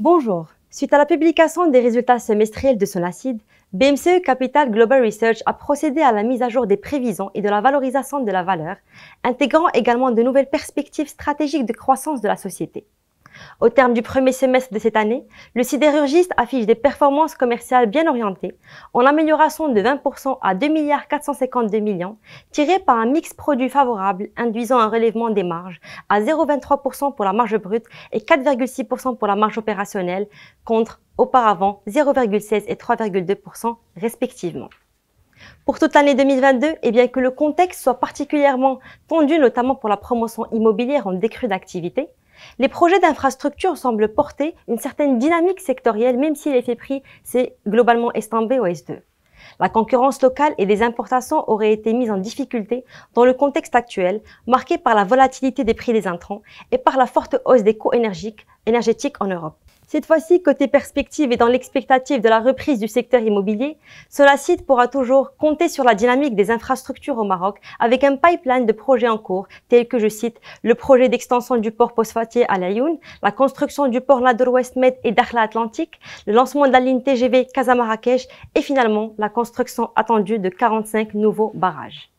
Bonjour. Suite à la publication des résultats semestriels de Solacide, BMCE Capital Global Research a procédé à la mise à jour des prévisions et de la valorisation de la valeur, intégrant également de nouvelles perspectives stratégiques de croissance de la société. Au terme du premier semestre de cette année, le sidérurgiste affiche des performances commerciales bien orientées, en amélioration de 20% à 2,452 milliards, tirées par un mix produit favorable induisant un relèvement des marges à 0,23% pour la marge brute et 4,6% pour la marge opérationnelle, contre auparavant 0,16 et 3,2% respectivement. Pour toute l'année 2022, et bien que le contexte soit particulièrement tendu, notamment pour la promotion immobilière en décrue d'activité, les projets d'infrastructure semblent porter une certaine dynamique sectorielle, même si l'effet prix s'est globalement estompé au S2. La concurrence locale et des importations auraient été mises en difficulté dans le contexte actuel, marqué par la volatilité des prix des intrants et par la forte hausse des coûts énergétiques en Europe. Cette fois-ci, côté perspective et dans l'expectative de la reprise du secteur immobilier, Solacide pourra toujours compter sur la dynamique des infrastructures au Maroc avec un pipeline de projets en cours tels que, je cite, le projet d'extension du port phosphatier à Laayoune, la construction du port Nador-Ouest Med et Dakhla Atlantique, le lancement de la ligne TGV Casa-Marrakech et finalement la construction attendue de 45 nouveaux barrages.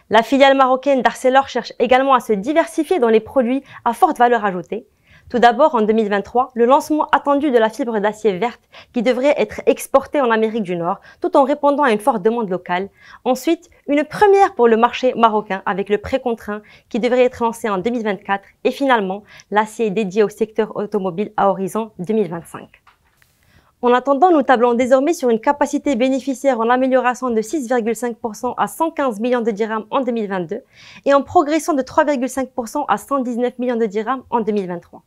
La filiale marocaine d'Arcelor cherche également à se diversifier dans les produits à forte valeur ajoutée. Tout d'abord, en 2023, le lancement attendu de la fibre d'acier verte qui devrait être exportée en Amérique du Nord tout en répondant à une forte demande locale. Ensuite, une première pour le marché marocain avec le précontraint qui devrait être lancé en 2024 et finalement, l'acier dédié au secteur automobile à horizon 2025. En attendant, nous tablons désormais sur une capacité bénéficiaire en amélioration de 6,5% à 115 millions de dirhams en 2022 et en progression de 3,5% à 119 millions de dirhams en 2023.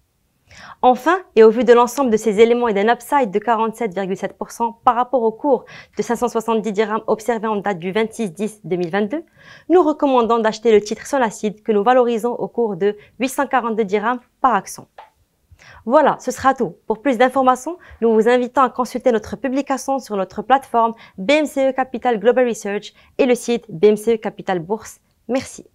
Enfin, et au vu de l'ensemble de ces éléments et d'un upside de 47,7% par rapport au cours de 570 dirhams observé en date du 26/10/2022, nous recommandons d'acheter le titre Solacide que nous valorisons au cours de 842 dirhams par action. Voilà, ce sera tout. Pour plus d'informations, nous vous invitons à consulter notre publication sur notre plateforme BMCE Capital Global Research et le site BMCE Capital Bourse. Merci.